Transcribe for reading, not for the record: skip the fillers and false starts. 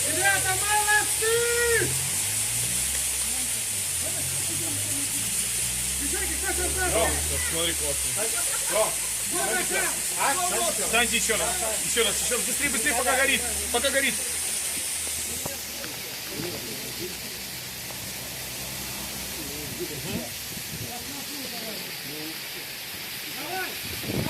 Ребята, молодцы! Смотри, классно. Встаньте еще раз. Еще раз. Быстрее, быстрее, пока горит. Пока горит. Давай!